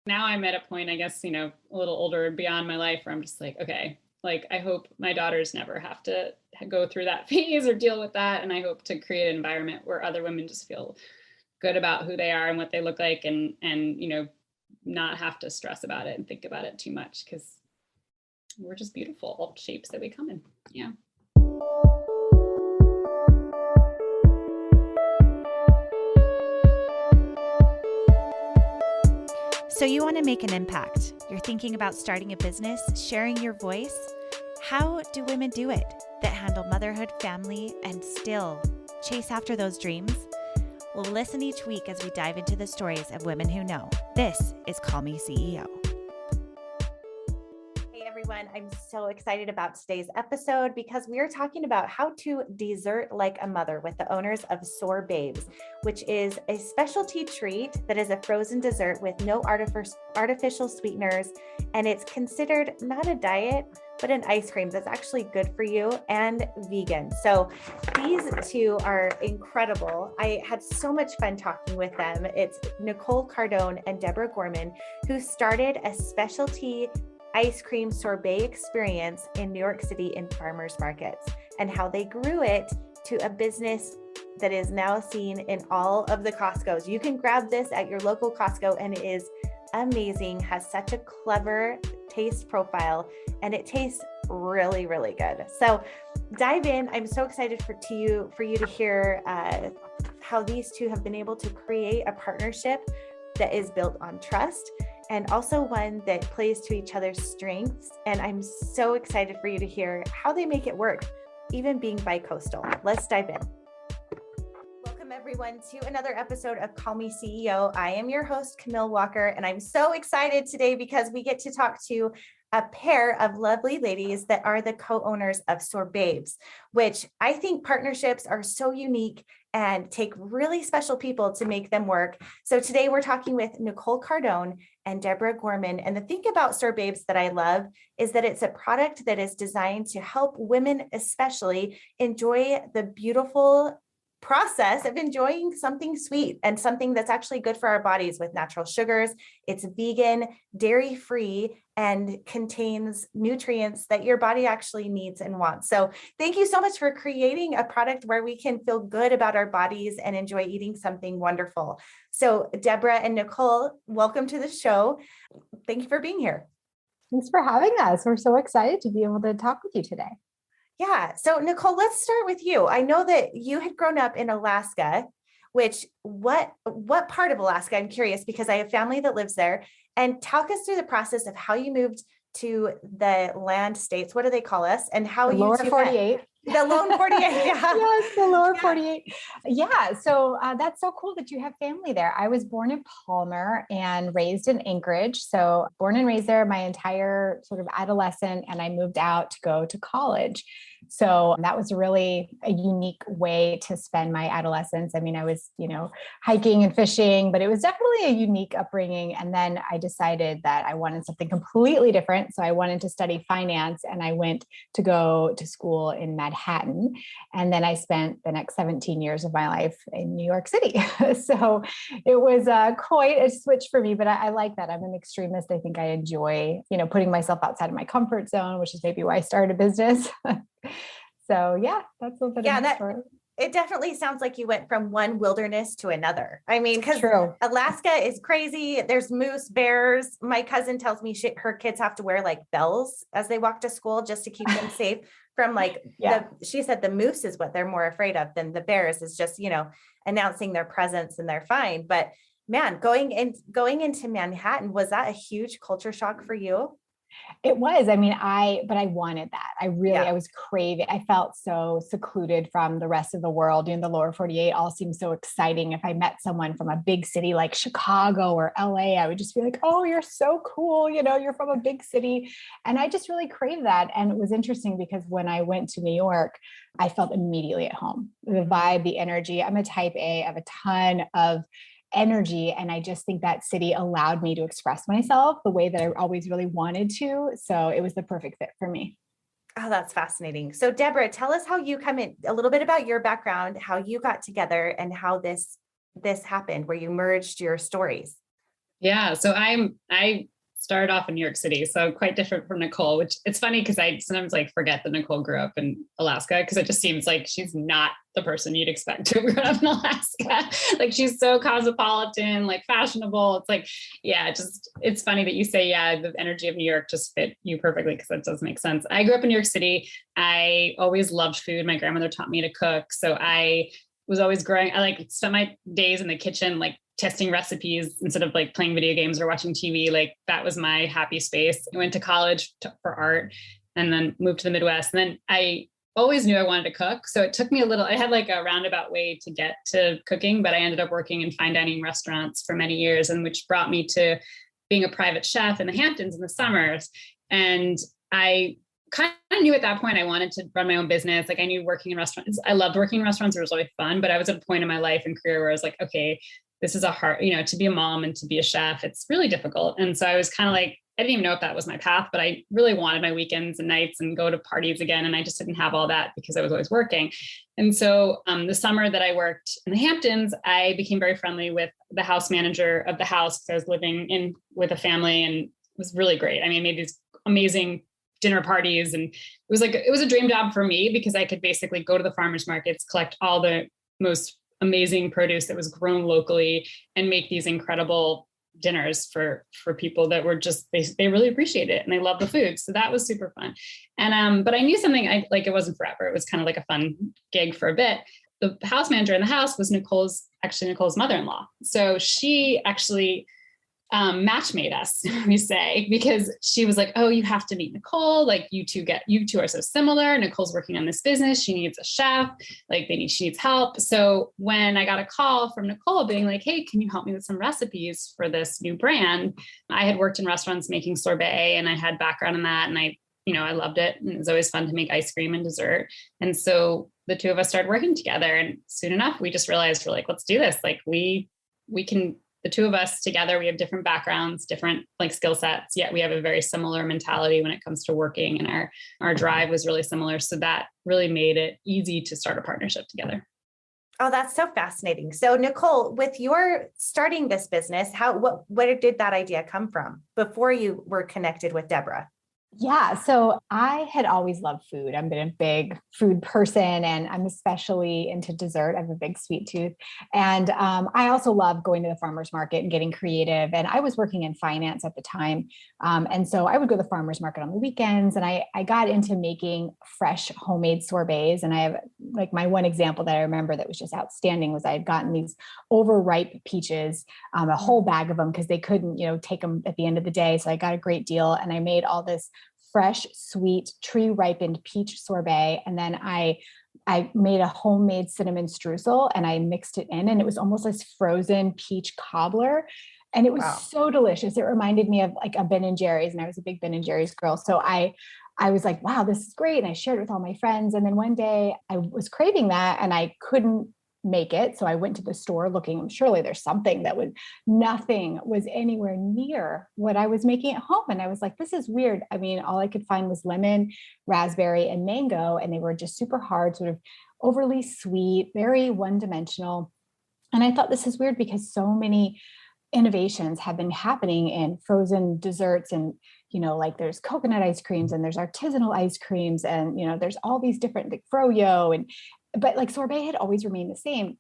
Now I'm at a point, I guess, a little older beyond my life where I'm just like, okay, like I hope my daughters never have to go through that phase or deal with that. And I hope to create an environment where other women just feel good about who they are and what they look like, and not have to stress about it and think about it too much, because we're just beautiful all shapes that we come in. Yeah. So you want to make an impact. You're thinking about starting a business, sharing your voice. How do women do it that handle motherhood, family, and still chase after those dreams? Well, listen each week as we dive into the stories of women who know. This is Call Me CEO. Hey everyone, I'm so excited about today's episode because we are talking about how to dessert like a mother with the owners of SorBabes, which is a specialty treat that is a frozen dessert with no artificial sweeteners, and it's considered not a diet, but an ice cream that's actually good for you and vegan. So these two are incredible. I had so much fun talking with them. It's Nicole Cardone and Deborah Gorman, who started a specialty ice cream sorbet experience in New York City in farmers markets, and how they grew it to a business that is now seen in all of the Costcos. You can grab this at your local Costco, and it is amazing, has such a clever taste profile, and it tastes really, really good. So dive in. I'm so excited for you to hear how these two have been able to create a partnership that is built on trust, and also one that plays to each other's strengths. And I'm so excited for you to hear how they make it work, even being bi-coastal. Let's dive in. Welcome everyone to another episode of Call Me CEO. I am your host, Camille Walker, and I'm so excited today because we get to talk to a pair of lovely ladies that are the co-owners of SorBabes, which I think partnerships are so unique and take really special people to make them work. So today we're talking with Nicole Cardone and Deborah Gorman. And the thing about SorBabes that I love is that it's a product that is designed to help women especially enjoy the beautiful process of enjoying something sweet and something that's actually good for our bodies with natural sugars. It's vegan, dairy-free, and contains nutrients that your body actually needs and wants. So thank you so much for creating a product where we can feel good about our bodies and enjoy eating something wonderful. So Deborah and Nicole, welcome to the show. Thank you for being here. Thanks for having us. We're so excited to be able to talk with you today. Yeah. So Nicole, let's start with you. I know that you had grown up in Alaska, which what part of Alaska? I'm curious because I have family that lives there. And talk us through the process of how you moved to the land states. What do they call us? And how the you lower 48. The lone 48. Yeah. Yes, the lower 48. Yeah. So that's so cool that you have family there. I was born in Palmer and raised in Anchorage. So born and raised there my entire sort of adolescent, and I moved out to go to college. So that was really a unique way to spend my adolescence. I mean, I was, hiking and fishing, but it was definitely a unique upbringing. And then I decided that I wanted something completely different. So I wanted to study finance, and I went to go to school in Manhattan. And then I spent the next 17 years of my life in New York City. So it was quite a switch for me, but I like that. I'm an extremist. I think I enjoy, putting myself outside of my comfort zone, which is maybe why I started a business. So yeah, that's a little bit of my story. It definitely sounds like you went from one wilderness to another. I mean, because Alaska is crazy. There's moose, bears. My cousin tells me her kids have to wear like bells as they walk to school just to keep them safe from she said the moose is what they're more afraid of than the bears, is just, announcing their presence and they're fine. But man, going into Manhattan, was that a huge culture shock for you? It was. I mean, but I wanted that. I was craving. I felt so secluded from the rest of the world. The lower 48 all seemed so exciting. If I met someone from a big city like Chicago or LA, I would just be like, oh, you're so cool. You're from a big city. And I just really craved that. And it was interesting because when I went to New York, I felt immediately at home. The vibe, the energy. I'm a type A. I have a ton of energy. And I just think that city allowed me to express myself the way that I always really wanted to. So it was the perfect fit for me. Oh, that's fascinating. So Deborah, tell us how you come in, a little bit about your background, how you got together and how this happened, where you merged your stories. Yeah. So I started off in New York City, so quite different from Nicole, which it's funny because I sometimes like forget that Nicole grew up in Alaska because it just seems like she's not the person you'd expect to have grown up in Alaska. Like she's so cosmopolitan, like fashionable. It's like, yeah, it's funny that you say, yeah, the energy of New York just fit you perfectly because that does make sense. I grew up in New York City. I always loved food. My grandmother taught me to cook. So I was always growing. I like spent my days in the kitchen, like testing recipes instead of like playing video games or watching TV. Like that was my happy space. I went to college for art and then moved to the Midwest. And then I always knew I wanted to cook. So it took me I had like a roundabout way to get to cooking, but I ended up working in fine dining restaurants for many years, and which brought me to being a private chef in the Hamptons in the summers. And I kind of knew at that point I wanted to run my own business. Like I knew working in restaurants. I loved working in restaurants. It was really fun, but I was at a point in my life and career where I was like, okay, this is a hard, to be a mom and to be a chef, it's really difficult. And so I was kind of like, I didn't even know if that was my path, but I really wanted my weekends and nights and go to parties again. And I just didn't have all that because I was always working. And so the summer that I worked in the Hamptons, I became very friendly with the house manager of the house because I was living in with a family, and it was really great. I mean, I made these amazing dinner parties, and it was a dream job for me because I could basically go to the farmers markets, collect all the most amazing produce that was grown locally, and make these incredible dinners for people that were just, they really appreciate it and they love the food. So that was super fun. And, but I knew something it wasn't forever. It was kind of like a fun gig for a bit. The house manager in the house was Nicole's mother-in-law. So she actually match made us, we say, because she was like, oh, you have to meet Nicole. Like you two are so similar. Nicole's working on this business. She needs a chef. She needs help. So when I got a call from Nicole being like, hey, can you help me with some recipes for this new brand? I had worked in restaurants making sorbet, and I had background in that. And I loved it. And it was always fun to make ice cream and dessert. And so the two of us started working together, and soon enough, we just realized we're like, let's do this. Like we can, the two of us together, we have different backgrounds, different skill sets, yet we have a very similar mentality when it comes to working, and our drive was really similar. So that really made it easy to start a partnership together. Oh, that's so fascinating. So Nicole, with your starting this business, where did that idea come from before you were connected with Deborah? Yeah. So I had always loved food. I've been a big food person, and I'm especially into dessert. I have a big sweet tooth. And I also love going to the farmer's market and getting creative. And I was working in finance at the time. And so I would go to the farmer's market on the weekends, and I got into making fresh homemade sorbets. And I have my one example that I remember that was just outstanding was I had gotten these overripe peaches, a whole bag of them because they couldn't, take them at the end of the day. So I got a great deal, and I made all this fresh, sweet, tree ripened peach sorbet. And then I made a homemade cinnamon streusel, and I mixed it in, and it was almost like frozen peach cobbler. And it was so delicious. It reminded me of a Ben and Jerry's, and I was a big Ben and Jerry's girl. So I was like, wow, this is great. And I shared it with all my friends. And then one day I was craving that, and I couldn't make it. So I went to the store looking, surely there's something nothing was anywhere near what I was making at home. And I was like, this is weird. I mean, all I could find was lemon, raspberry, and mango. And they were just super hard, sort of overly sweet, very one-dimensional. And I thought, this is weird because so many innovations have been happening in frozen desserts, and there's coconut ice creams, and there's artisanal ice creams, and there's all these different froyo, but sorbet had always remained the same.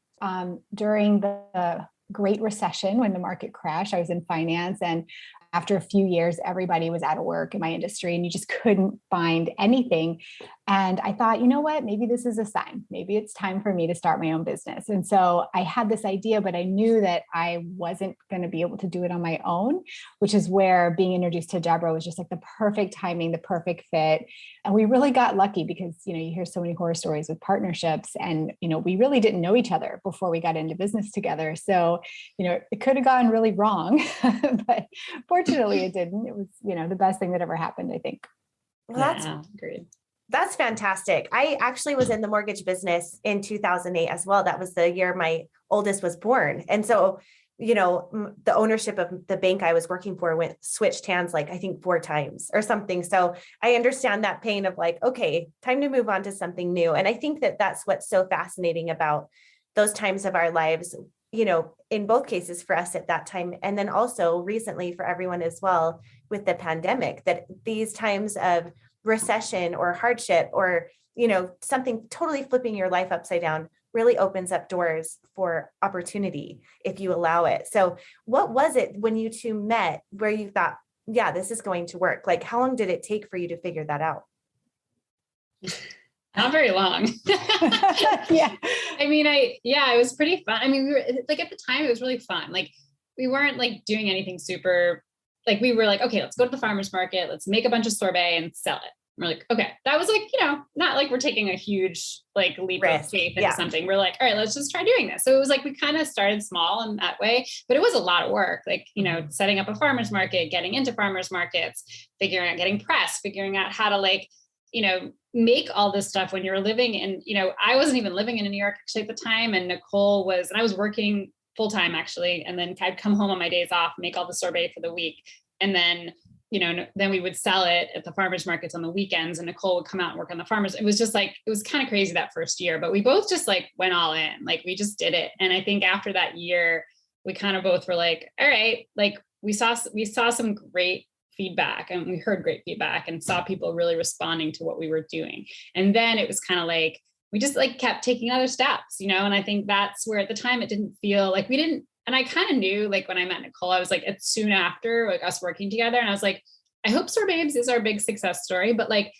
During the Great Recession, when the market crashed, I was in finance, and after a few years, everybody was out of work in my industry, and you just couldn't find anything. And I thought, you know what, maybe this is a sign. Maybe it's time for me to start my own business. And so I had this idea, but I knew that I wasn't going to be able to do it on my own, which is where being introduced to Deborah was just the perfect timing, the perfect fit. And we really got lucky because, you hear so many horror stories with partnerships, and, we really didn't know each other before we got into business together. So, it could have gone really wrong, but fortunately it didn't. It was, the best thing that ever happened, I think. Well, that's great. That's fantastic. I actually was in the mortgage business in 2008 as well. That was the year my oldest was born. And so, the ownership of the bank I was working for switched hands, I think 4 times or something. So I understand that pain of okay, time to move on to something new. And I think that that's what's so fascinating about those times of our lives in both cases for us at that time. And then also recently for everyone as well with the pandemic, that these times of recession or hardship or, something totally flipping your life upside down really opens up doors for opportunity if you allow it. So what was it when you two met where you thought, yeah, this is going to work? Like, how long did it take for you to figure that out? Not very long. Yeah. I mean, it was pretty fun. I mean, we were like, at the time, it was really fun. Like, we weren't like doing anything super, like, we were like, okay, let's go to the farmer's market. Let's make a bunch of sorbet and sell it. We're like, okay, that was like, not like we're taking a huge like leap of faith into something. We're like, all right, let's just try doing this. So it was like, we kind of started small in that way, but it was a lot of work. Like, setting up a farmer's market, getting into farmer's markets, figuring out getting press, figuring out how to like, make all this stuff when you're living in, I wasn't even living in New York actually at the time. And Nicole was, and I was working full time actually. And then I'd come home on my days off, make all the sorbet for the week. And then, then we would sell it at the farmers markets on the weekends, and Nicole would come out and work on the farmers. It was just like, it was kind of crazy that first year, but we both just like went all in, like we just did it. And I think after that year, we kind of both were like, all right, like we saw some great feedback, and we heard great feedback and saw people really responding to what we were doing. And then it was kind of like, we just like kept taking other steps, and I think that's where at the time it didn't feel like we didn't. And I kind of knew, like when I met Nicole, I was like, it's soon after like us working together. And I was like, I hope SorBabes is our big success story. But like,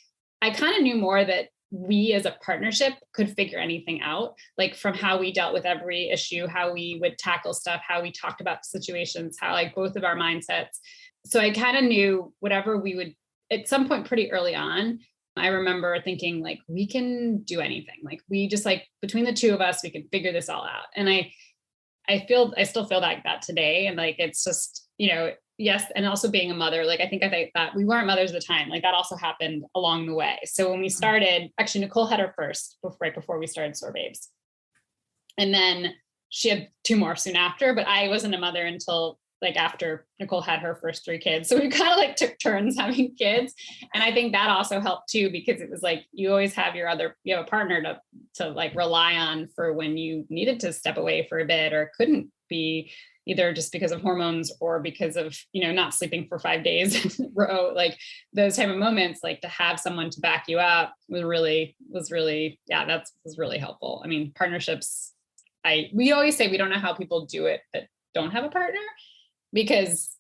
I kind of knew more that we as a partnership could figure anything out, like from how we dealt with every issue, how we would tackle stuff, how we talked about situations, how like both of our mindsets. So I kind of knew whatever we would at some point pretty early on. I remember thinking like, we can do anything. Like we just like between the two of us, we could figure this all out. And I still feel like that today. And like, it's just, yes. And also being a mother, like, I think that we weren't mothers at the time, like that also happened along the way. So when we started, actually Nicole had her first right before we started SorBabes. And then she had two more soon after, but I wasn't a mother until like after Nicole had her first 3 kids. So we kind of like took turns having kids. And I think that also helped too, because it was like, you always have you have a partner to like rely on for when you needed to step away for a bit or couldn't be, either just because of hormones or because of, not sleeping for 5 days in a row, like those type of moments, like to have someone to back you up was really, that was really helpful. I mean, partnerships, we always say we don't know how people do it that don't have a partner, because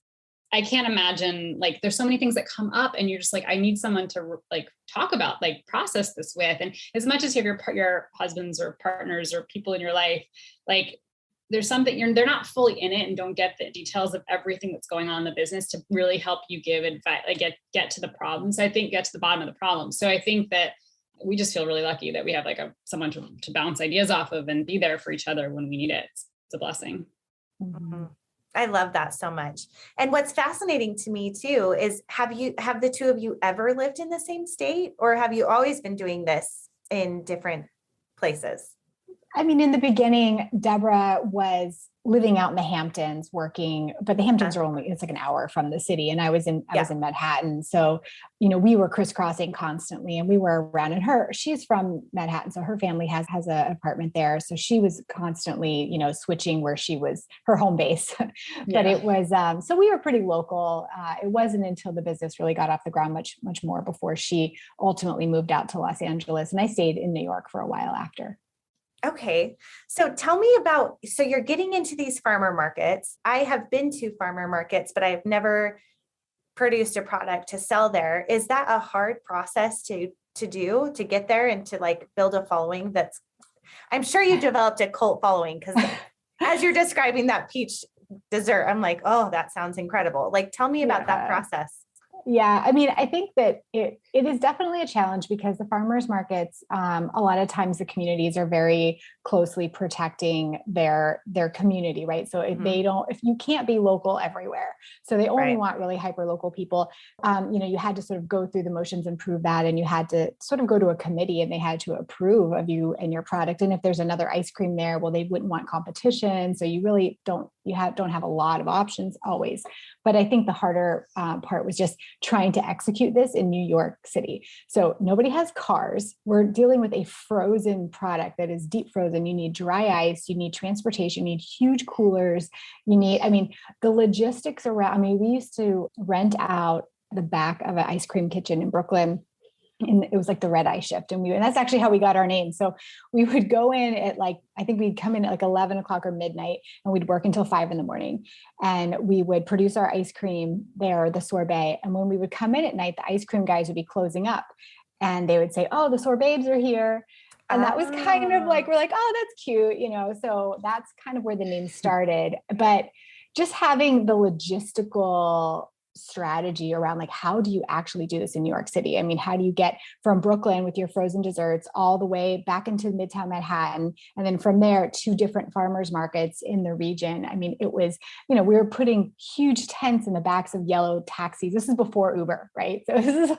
I can't imagine, like, there's so many things that come up and you're just like, I need someone to like talk about, like process this with. And as much as you have your husbands or partners or people in your life, like there's something they're not fully in it and don't get the details of everything that's going on in the business to really help you give advice, like get to the problems. I think get to the bottom of the problem. So I think that we just feel really lucky that we have like someone to bounce ideas off of and be there for each other when we need it. It's a blessing. Mm-hmm. I love that so much. And what's fascinating to me too is have the two of you ever lived in the same state, or have you always been doing this in different places? I mean, in the beginning, Deborah was living out in the Hamptons working, but the Hamptons are it's like an hour from the city. And I was in Manhattan. So, we were crisscrossing constantly and we were around, and she's from Manhattan. So her family has an apartment there. So she was constantly, switching where she was her home base, but it was, so we were pretty local. It wasn't until the business really got off the ground much, much more before she ultimately moved out to Los Angeles. And I stayed in New York for a while after. Okay. So tell me so you're getting into these farmer markets. I have been to farmer markets, but I've never produced a product to sell there. Is that a hard process to get there and to like build a following? I'm sure you developed a cult following, because as you're describing that peach dessert, I'm like, oh, that sounds incredible. Like, tell me about that process. Yeah, I mean, I think that it is definitely a challenge because the farmers markets, a lot of times the communities are very closely protecting their community, right? So if you can't be local everywhere, so they only want really hyper local people. You had to sort of go through the motions and prove that, and you had to sort of go to a committee and they had to approve of you and your product. And if there's another ice cream there, well, they wouldn't want competition. So you really don't don't have a lot of options always. But I think the harder part was just trying to execute this in New York City. So nobody has cars. We're dealing with a frozen product that is deep frozen. You need dry ice, you need transportation, you need huge coolers. The logistics around, we used to rent out the back of an ice cream kitchen in Brooklyn. And it was like the red eye shift. And that's actually how we got our name. So we would go in at I think we'd come in at 11 o'clock or midnight, and we'd work until 5 a.m. And we would produce our ice cream there, the sorbet. And when we would come in at night, the ice cream guys would be closing up and they would say, oh, the SorBabes are here. And that was kind of we're like, oh, that's cute. So that's kind of where the name started. But just having the logistical strategy around how do you actually do this in New York City? How do you get from Brooklyn with your frozen desserts all the way back into Midtown Manhattan, and then from there 2 different farmers markets in the region? It was, we were putting huge tents in the backs of yellow taxis. This is before Uber, right? So this is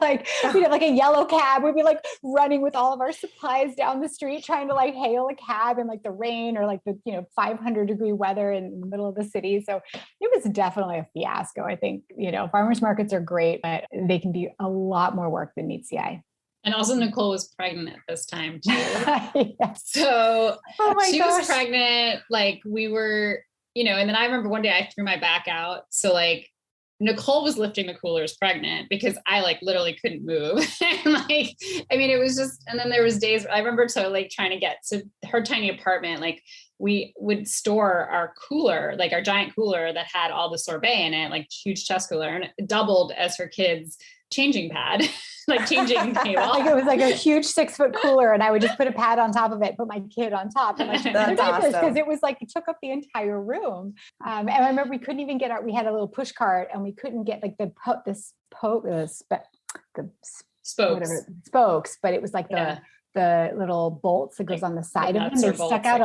we'd have a yellow cab. We'd be running with all of our supplies down the street, trying to hail a cab in the rain or the 500-degree weather in the middle of the city. So it was definitely a fiasco. I think, farmers markets are great, but they can be a lot more work than meets the eye. And also Nicole was pregnant at this time too. Yes. So she was pregnant, we were, and then I remember one day I threw my back out. So Nicole was lifting the coolers pregnant because I literally couldn't move. And it was just, and then there was days I remember trying to get to her tiny apartment, we would store our cooler, our giant cooler that had all the sorbet in it, huge chest cooler, and it doubled as her kids' changing pad, changing table. It was a huge 6-foot cooler, and I would just put a pad on top of it, put my kid on top, and That's awesome. Because it was it took up the entire room. And I remember we couldn't even get we had a little push cart, and we couldn't get the spokes, but it was the little bolts that goes on the side of them. They stuck out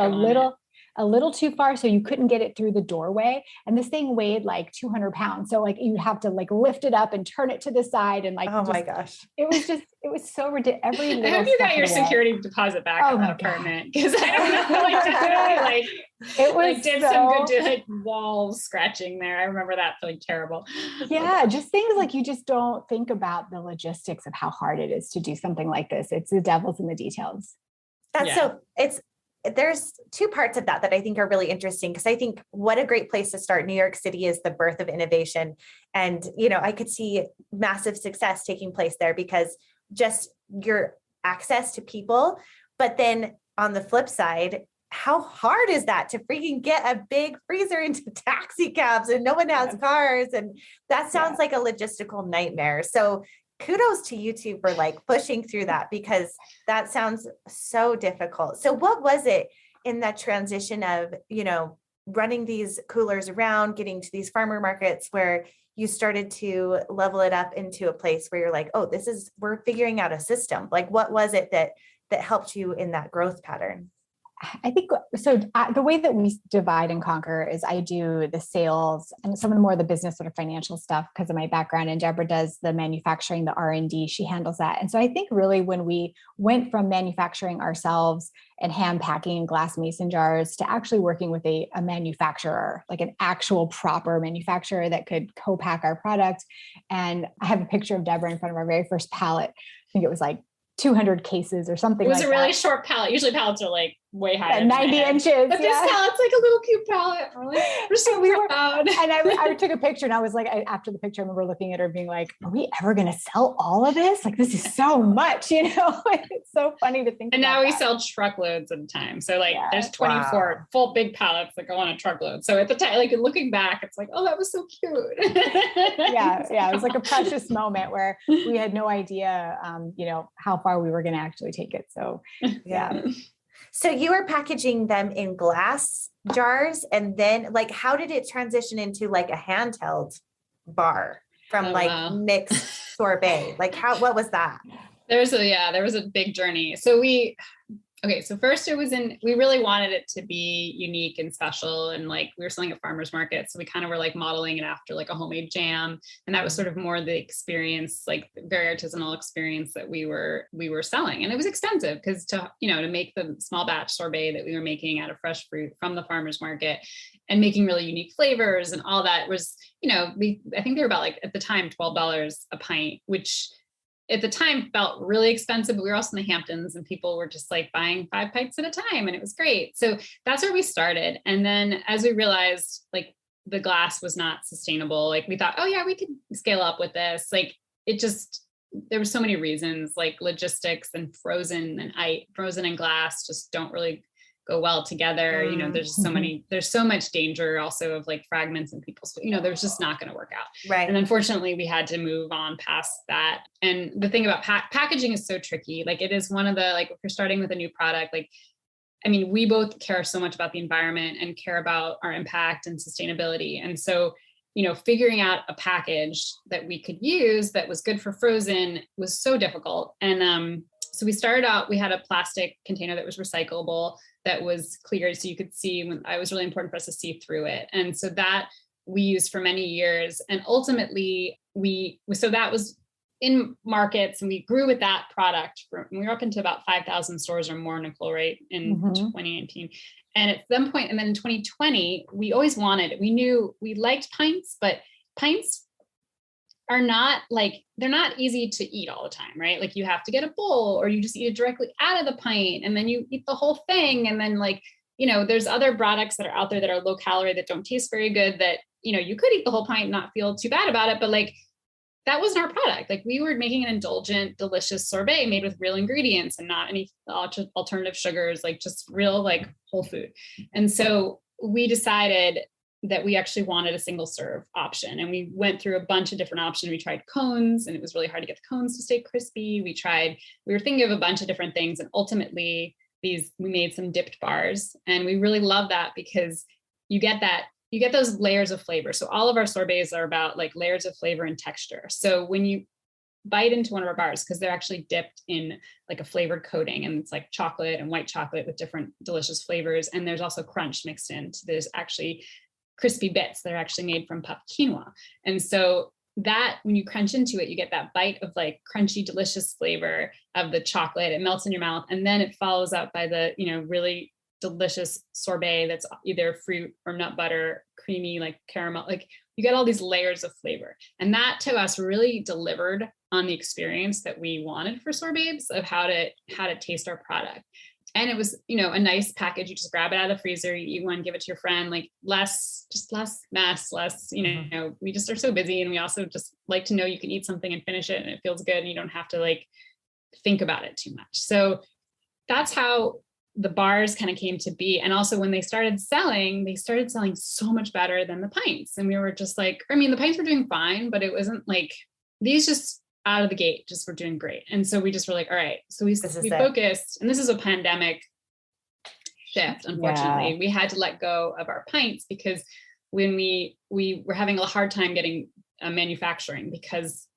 a little too far, so you couldn't get it through the doorway. And this thing weighed 200 pounds. So you'd have to lift it up and turn it to the side. And oh my gosh, it was so ridiculous. I hope you got your security deposit back in that apartment. Cause I don't know, it was did some good wall scratching there. I remember that feeling terrible. Yeah. Just things you just don't think about the logistics of how hard it is to do something like this. It's the devil's in the details. There's 2 parts of that I think are really interesting, because I think what a great place to start. New York City is the birth of innovation. And, I could see massive success taking place there because just your access to people. But then on the flip side, how hard is that to freaking get a big freezer into taxi cabs and no one has cars? And that sounds like a logistical nightmare. So kudos to you two for pushing through that, because that sounds so difficult. So what was it in that transition of, running these coolers around, getting to these farmer markets, where you started to level it up into a place where you're oh, we're figuring out a system? What was it that helped you in that growth pattern? I think so. The way that we divide and conquer is I do the sales and some of the more of the business sort of financial stuff because of my background, and Deborah does the manufacturing, the R&D. She handles that. And so I think really when we went from manufacturing ourselves and hand packing in glass mason jars to actually working with a manufacturer, an actual proper manufacturer that could co-pack our product. And I have a picture of Deborah in front of our very first pallet. I think it was 200 cases or something. It was a really short pallet. Usually pallets are way higher. 90 inches. But this pallet's a little cute pallet. We're so proud. And I took a picture and I was after the picture, I remember looking at her being are we ever going to sell all of this? This is so much, It's so funny to think. And now we sell truckloads at a time. So there's 24 full big pallets that go on a truckload. So at the time, looking back, it's oh, that was so cute. Yeah. It was a precious moment where we had no idea, how far we were going to actually take it. So yeah. So you were packaging them in glass jars, and then how did it transition into a handheld bar from mixed sorbet? What was that? There was a big journey. So Okay, so first we really wanted it to be unique and special. And like we were selling at farmers market. So we kind of were like modeling it after like a homemade jam. And that was sort of more the experience, like very artisanal experience that we were selling. And it was expensive because to make the small batch sorbet that we were making out of fresh fruit from the farmers market and making really unique flavors and all that was, I think they were about like at the time, $12 a pint, which at the time felt really expensive, but we were also in the Hamptons and people were just like buying 5 pints at a time and it was great. So that's where we started. And then as we realized like the glass was not sustainable, like we thought, oh yeah, we could scale up with this. Like there were so many reasons, like logistics and frozen and glass just don't really go well together. There's so much danger also of like fragments and people's, there's just not going to work out. Right. And unfortunately we had to move on past that. And the thing about packaging is so tricky. Like it is one of the, like if you're starting with a new product, like, I mean, we both care so much about the environment and care about our impact and sustainability. And so, figuring out a package that we could use that was good for frozen was so difficult. And, so we started out, we had a plastic container that was recyclable, that was clear. So you could see it was really important for us to see through it. And so that we used for many years. And ultimately so that was in markets and we grew with that product. We were up into about 5,000 stores or more, Nicole, right, in 2019. And at some point, and then in 2020, we knew we liked pints, but pints are not like, they're not easy to eat all the time, right? Like you have to get a bowl or you just eat it directly out of the pint and then you eat the whole thing. And then like, there's other products that are out there that are low calorie that don't taste very good that, you could eat the whole pint and not feel too bad about it. But like, that wasn't our product. Like we were making an indulgent, delicious sorbet made with real ingredients and not any alternative sugars, like just real, like whole food. And so we decided that we actually wanted a single serve option. And we went through a bunch of different options. We tried cones and it was really hard to get the cones to stay crispy. We were thinking of a bunch of different things. And ultimately we made some dipped bars. And we really love that because you get those layers of flavor. So all of our sorbets are about like layers of flavor and texture. So when you bite into one of our bars, because they're actually dipped in like a flavored coating and it's like chocolate and white chocolate with different delicious flavors. And there's also crunch mixed in. So there's actually crispy bits that are actually made from puffed quinoa. And so that when you crunch into it, you get that bite of like crunchy, delicious flavor of the chocolate. It melts in your mouth. And then it follows up by the, really delicious sorbet that's either fruit or nut butter, creamy, like caramel, like you get all these layers of flavor. And that to us really delivered on the experience that we wanted for SorBabes of how to taste our product. And it was, a nice package. You just grab it out of the freezer, you eat one, give it to your friend, like less mess, less, we just are so busy. And we also just like to know you can eat something and finish it and it feels good and you don't have to like think about it too much. So that's how the bars kind of came to be. And also when they started selling so much better than the pints. And we were just like, the pints were doing fine, but it wasn't like these just out of the gate just were doing great. And so we just were like, all right, so we focused, and this is a pandemic shift. Unfortunately, we had to let go of our pints because when we were having a hard time getting manufacturing because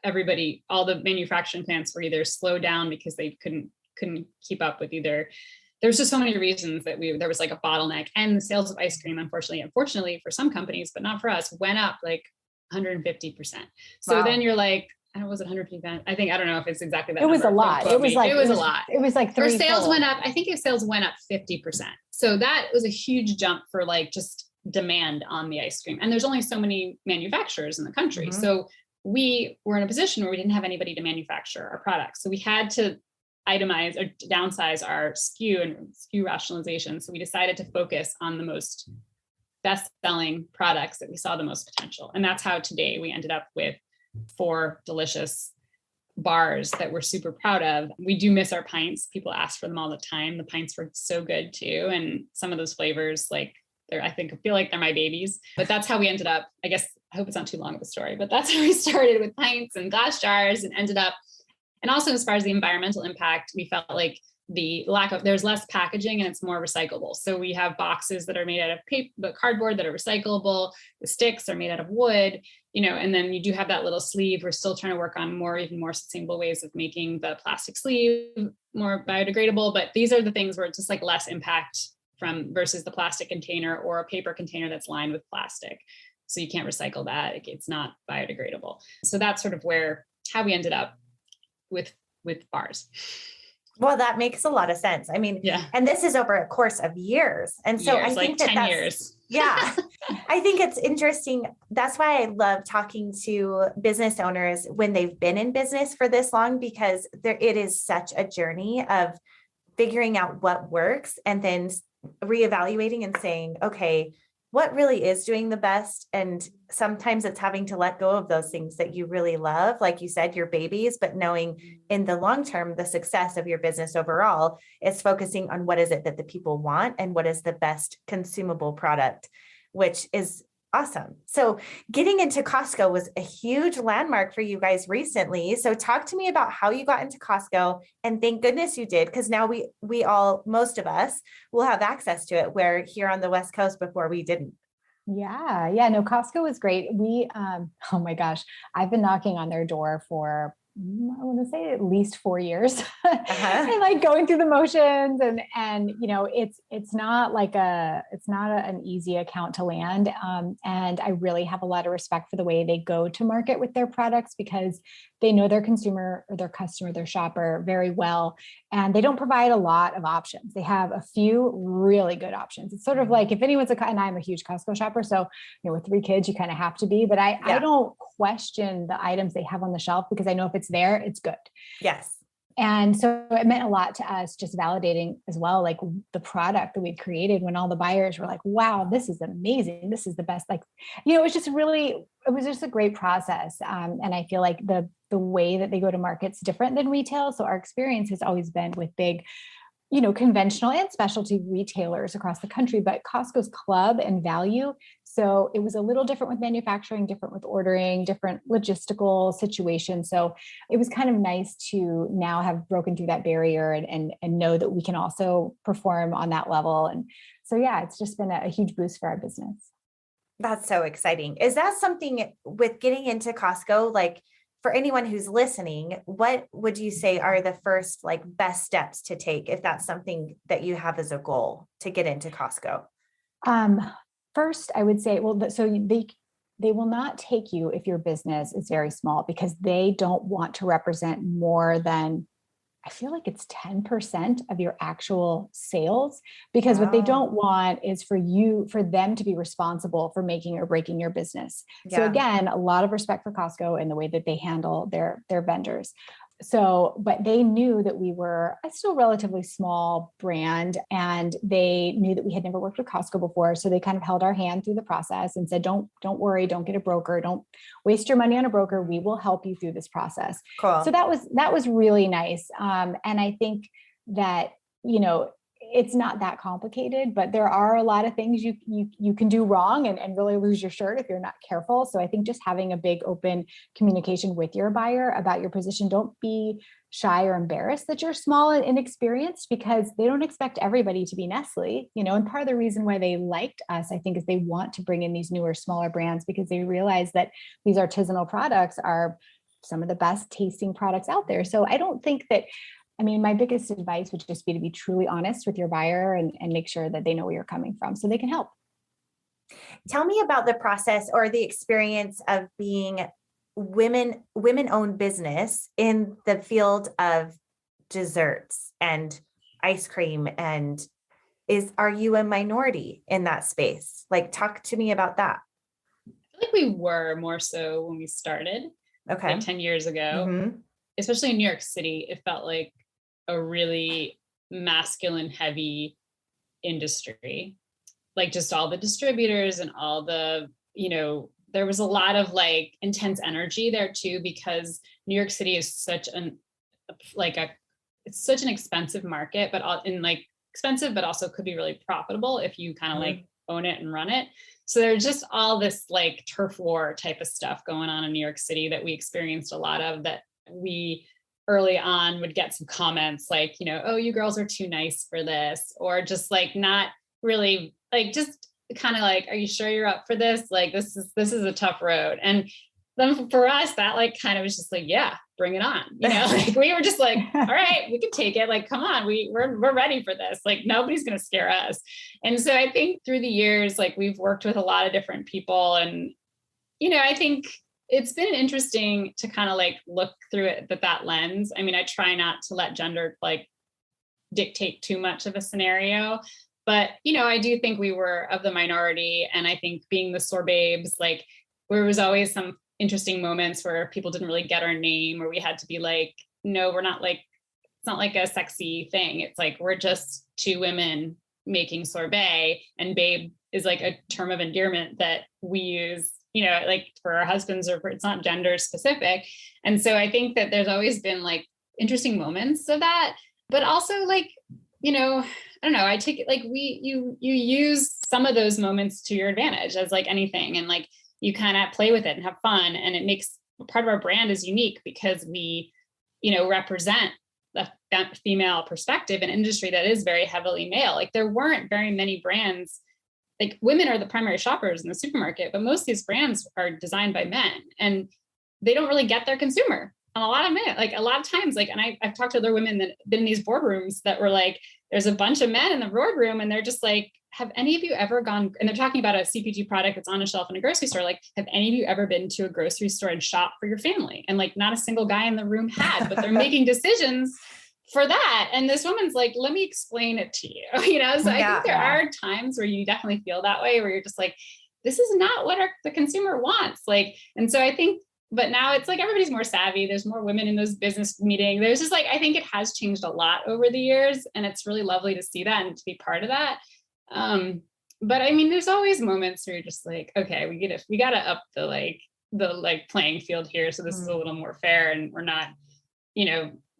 all the manufacturing plants were either slowed down because they couldn't keep up with either. There's just so many reasons that there was like a bottleneck, and the sales of ice cream, unfortunately for some companies, but not for us, went up like 150%. So wow. Then you're like, was it 150%? I don't know if it's exactly that. It was a lot. It was a lot. It was like sales went up. I think if sales went up 50%. So that was a huge jump for like just demand on the ice cream. And there's only so many manufacturers in the country. Mm-hmm. So we were in a position where we didn't have anybody to manufacture our products. So we had to itemize or downsize our SKU and SKU rationalization. So we decided to focus on the most best-selling products that we saw the most potential. And that's how today we ended up with 4 delicious bars that we're super proud of. We do miss our pints. People ask for them all the time. The pints were so good too. And some of those flavors, like I feel like they're my babies, but that's how we ended up. I hope it's not too long of a story, but that's how we started with pints and glass jars and ended up. And also as far as the environmental impact, we felt like there's less packaging and it's more recyclable. So we have boxes that are made out of paper, but cardboard that are recyclable. The sticks are made out of wood, and then you do have that little sleeve. We're still trying to work on even more sustainable ways of making the plastic sleeve more biodegradable, but these are the things where it's just like less impact from versus the plastic container or a paper container that's lined with plastic. So you can't recycle that. It's not biodegradable. So that's sort of how we ended up with bars. Well, that makes a lot of sense. I mean, yeah. And this is over a course of years. And so I think like 10 years. Yeah. I think it's interesting. That's why I love talking to business owners when they've been in business for this long, because it is such a journey of figuring out what works and then reevaluating and saying, okay, what really is doing the best? And sometimes it's having to let go of those things that you really love, like you said, your babies, but knowing in the long term, the success of your business overall is focusing on what is it that the people want and what is the best consumable product, which is awesome. So getting into Costco was a huge landmark for you guys recently. So talk to me about how you got into Costco, and thank goodness you did, because now we all, most of us will have access to it, where here on the West Coast before we didn't. Yeah. No, Costco was great. Oh my gosh, I've been knocking on their door for, I want to say at least 4 years, and like going through the motions and, it's not an easy account to land. And I really have a lot of respect for the way they go to market with their products, because they know their consumer or their customer, their shopper very well. And they don't provide a lot of options. They have a few really good options. It's sort of like if anyone's and I'm a huge Costco shopper. So, with 3 kids, you kind of have to be, but I don't question the items they have on the shelf, because I know if it's there, it's good. Yes. And so it meant a lot to us, just validating as well, like the product that we'd created, when all the buyers were like, wow, this is amazing. This is the best. Like, it was just a great process. And I feel like the way that they go to market's different than retail. So our experience has always been with big, conventional and specialty retailers across the country, but Costco's club and value. So it was a little different with manufacturing, different with ordering, different logistical situations. So it was kind of nice to now have broken through that barrier and know that we can also perform on that level. And so, yeah, it's just been a huge boost for our business. That's so exciting. Is that something with getting into Costco, like, for anyone who's listening, what would you say are the first best steps to take if that's something that you have as a goal to get into Costco? First, I would say, they will not take you if your business is very small, because they don't want to represent more than, I feel like it's 10% of your actual sales, because what they don't want is for them to be responsible for making or breaking your business. Yeah. So again, a lot of respect for Costco and the way that they handle their vendors. So, but they knew that we were a still relatively small brand, and they knew that we had never worked with Costco before. So they kind of held our hand through the process and said, don't worry, don't get a broker. Don't waste your money on a broker. We will help you through this process. Cool. So that was really nice. And I think that, it's not that complicated, but there are a lot of things you can do wrong and really lose your shirt if you're not careful. So I think just having a big open communication with your buyer about your position. Don't be shy or embarrassed that you're small and inexperienced, because they don't expect everybody to be Nestle, and part of the reason why they liked us, I think, is they want to bring in these newer, smaller brands, because they realize that these artisanal products are some of the best tasting products out there. So I don't think that, my biggest advice would just be to be truly honest with your buyer and make sure that they know where you're coming from so they can help. Tell me about the process or the experience of being women-owned business in the field of desserts and ice cream. And are you a minority in that space? Talk to me about that. I feel like we were more so when we started, 10 years ago, mm-hmm. Especially in New York City. It felt like a really masculine heavy industry, just all the distributors and all the, there was a lot of intense energy there too, because New York City is such it's such an expensive market, but expensive, but also could be really profitable if you kind of own it and run it. So there's just all this turf war type of stuff going on in New York City that we experienced a lot of, that we early on would get some comments oh, you girls are too nice for this, or just not really just kind of are you sure you're up for this? This is a tough road. And then for us, that like kind of was just like, yeah, bring it on. Like we were just like, all right, we can take it. Like, come on, we're ready for this. Like nobody's going to scare us. And so I think through the years, like we've worked with a lot of different people, and, I think it's been interesting to kind of like look through it that lens. I mean, I try not to let gender like dictate too much of a scenario, but, I do think we were of the minority. And I think being the SorBabes, like there was always some interesting moments where people didn't really get our name, or we had to be like, no, we're not like, it's not like a sexy thing. It's like, we're just two women making sorbet, and babe is like a term of endearment that we use, like for our husbands, or it's not gender specific. And so I think that there's always been like interesting moments of that, but also like, I don't know, I take it like you use some of those moments to your advantage as like anything. And like, you kind of play with it and have fun. And it makes part of our brand is unique because we, represent the female perspective in an industry that is very heavily male. Like there weren't very many brands, like women are the primary shoppers in the supermarket, but most of these brands are designed by men, and they don't really get their consumer. And a lot of men, like a lot of times, like, and I've talked to other women that been in these boardrooms that were like, there's a bunch of men in the boardroom, and they're just like, have any of you ever gone, and they're talking about a CPG product that's on a shelf in a grocery store. Like, have any of you ever been to a grocery store and shopped for your family? And like, not a single guy in the room had, but they're making decisions for that. And this woman's like, let me explain it to you, So I think there are times where you definitely feel that way, where you're just like, this is not what the consumer wants. Like, and so I think, but now it's like, everybody's more savvy. There's more women in those business meetings. There's just like, I think it has changed a lot over the years, and it's really lovely to see that and to be part of that. But I mean, there's always moments where you're just like, okay, we gotta up the playing field here. So this is a little more fair, and we're not,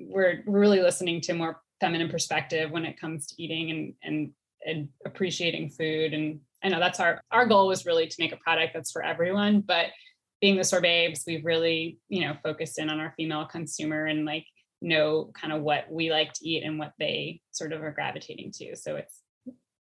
we're really listening to more feminine perspective when it comes to eating and appreciating food. And I know that's our goal was really to make a product that's for everyone, but being the SorBabes, we've really, focused in on our female consumer and like know kind of what we like to eat and what they sort of are gravitating to. So it's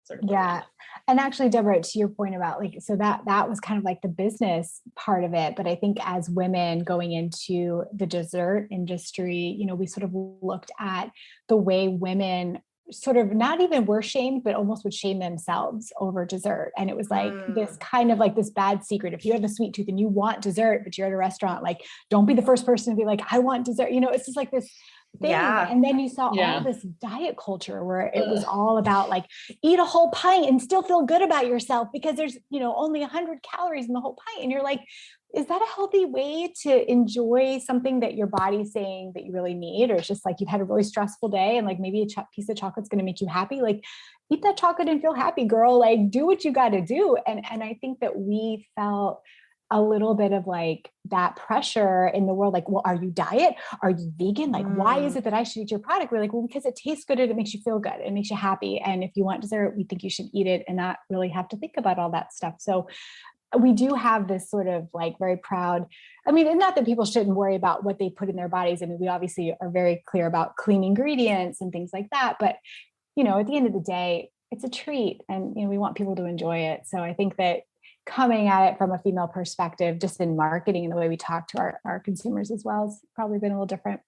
sort of, yeah. And actually, Deborah, to your point about like, so that was kind of like the business part of it. But I think as women going into the dessert industry, we sort of looked at the way women sort of not even were shamed, but almost would shame themselves over dessert. And it was like this kind of like this bad secret. If you have a sweet tooth and you want dessert, but you're at a restaurant, like, don't be the first person to be like, I want dessert. It's just like this thing. Yeah. And then you saw all this diet culture where it was all about like, eat a whole pint and still feel good about yourself because there's, only 100 calories in the whole pint. And you're like, is that a healthy way to enjoy something that your body's saying that you really need? Or it's just like, you've had a really stressful day and like maybe a piece of chocolate's going to make you happy. Like, eat that chocolate and feel happy, girl. Like, do what you got to do. And I think that we felt a little bit of like that pressure in the world. Like, well, are you diet? Are you vegan? Like, why is it that I should eat your product? We're like, well, because it tastes good and it makes you feel good. It makes you happy. And if you want dessert, we think you should eat it and not really have to think about all that stuff. So we do have this sort of like very proud, I mean, and not that people shouldn't worry about what they put in their bodies. I mean, we obviously are very clear about clean ingredients and things like that. But, at the end of the day, it's a treat and, we want people to enjoy it. So I think that coming at it from a female perspective, just in marketing and the way we talk to our consumers as well, has probably been a little different.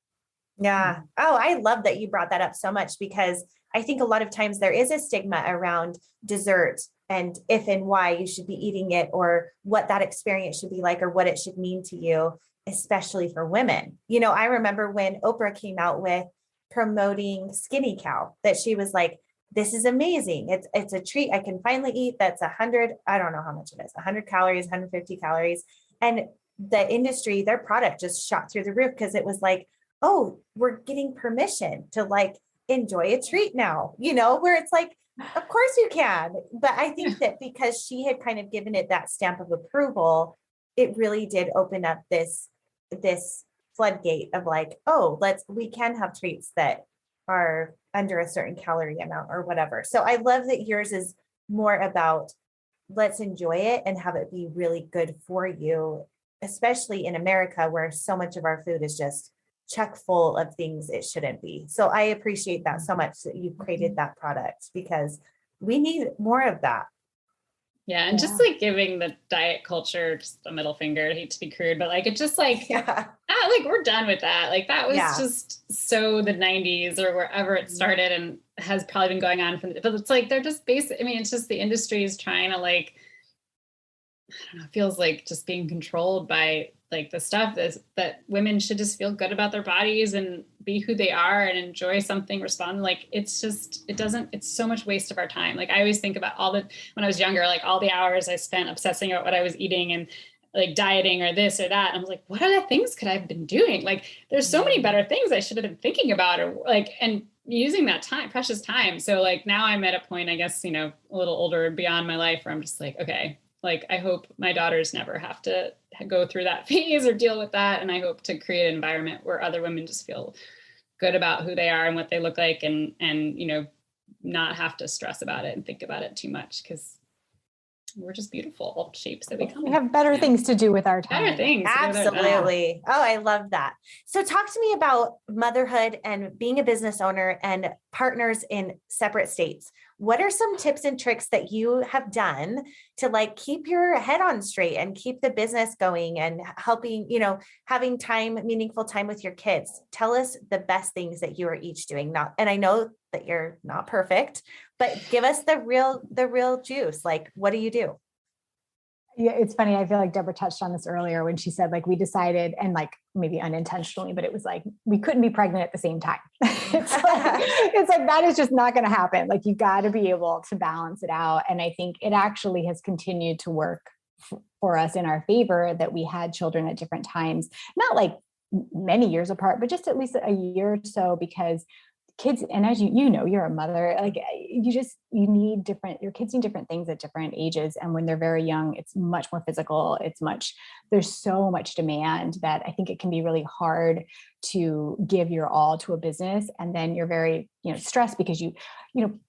Yeah. Oh, I love that you brought that up so much, because I think a lot of times there is a stigma around dessert and if and why you should be eating it, or what that experience should be like, or what it should mean to you, especially for women. I remember when Oprah came out with promoting Skinny Cow, that she was like, this is amazing. It's a treat I can finally eat. That's 100, I don't know how much it is, 100 calories, 150 calories. And the industry, their product just shot through the roof because it was like, oh, we're getting permission to like enjoy a treat now, where it's like, of course you can. But I think that because she had kind of given it that stamp of approval, it really did open up this floodgate of like, oh, we can have treats that are under a certain calorie amount or whatever. So I love that yours is more about let's enjoy it and have it be really good for you, especially in America where so much of our food is just chock full of things it shouldn't be. So I appreciate that so much that you've created that product, because we need more of that. Yeah. And just Yeah. like giving the diet culture just a middle finger. I hate to be crude, but like, it's just like, Yeah. like we're done with that. Like that was Yeah. just so the 90s or wherever it started and has probably been going on from, but it's like, they're just basic. I mean, it's just the industry is trying to like, I don't know, it feels like just being controlled by like the stuff that women should just feel good about their bodies and be who they are and enjoy something, respond. Like, it's just, it's so much waste of our time. Like I always think about when I was younger, like all the hours I spent obsessing about what I was eating and like dieting or this or that. And I was like, what other things could I have been doing? Like, there's so many better things I should have been thinking about or like, and using that time, precious time. So like now I'm at a point, I guess, a little older beyond my life where I'm just like, okay, like, I hope my daughters never have to go through that phase or deal with that. And I hope to create an environment where other women just feel good about who they are and what they look like and not have to stress about it and think about it too much because we're just beautiful shapes that we come. We have better things to do with our time. Better things. Absolutely. Oh, I love that. So talk to me about motherhood and being a business owner and partners in separate states. What are some tips and tricks that you have done to like keep your head on straight and keep the business going and helping, having meaningful time with your kids? Tell us the best things that you are each doing. And I know that you're not perfect, but give us the real juice. Like, what do you do? Yeah, it's funny. I feel like Deborah touched on this earlier when she said like we decided, and like maybe unintentionally, but it was like we couldn't be pregnant at the same time. it's like that is just not going to happen. Like you got to be able to balance it out. And I think it actually has continued to work for us in our favor that we had children at different times, not like many years apart, but just at least a year or so, because kids, and as you're a mother, like your kids need different things at different ages. And when they're very young, it's much more physical. There's so much demand that I think it can be really hard to give your all to a business. And then you're very, stressed because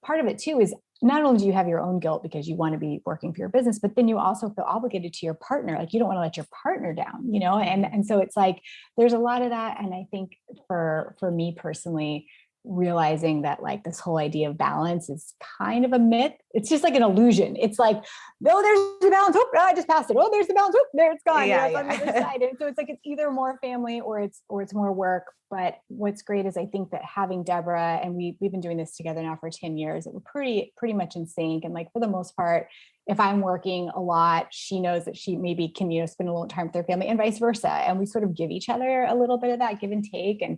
part of it too is not only do you have your own guilt because you want to be working for your business, but then you also feel obligated to your partner. Like you don't want to let your partner down, and so it's like, there's a lot of that. And I think for me personally, realizing that like this whole idea of balance is kind of a myth. It's just like an illusion. It's like, oh, there's the balance. Oh, I just passed it. Oh, there's the balance. Oh, there it's gone. Yeah, It's on the other side. And so it's like, it's either more family or it's more work. But what's great is I think that having Deborah, and we've been doing this together now for 10 years, we're pretty much in sync. And like, for the most part, if I'm working a lot, she knows that she maybe can, spend a little time with their family and vice versa. And we sort of give each other a little bit of that give and take. And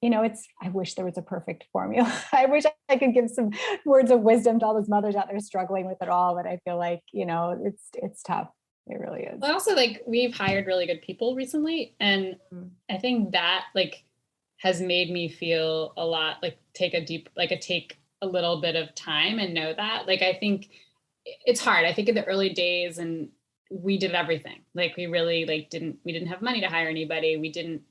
I wish there was a perfect formula. I wish I could give some words of wisdom to all those mothers out there struggling with it all. But I feel like, it's tough. It really is. Well, also like we've hired really good people recently. And I think that like has made me feel a lot like take a little bit of time and know that like, I think it's hard. I think in the early days and we did everything. Like we really we didn't have money to hire anybody. We didn't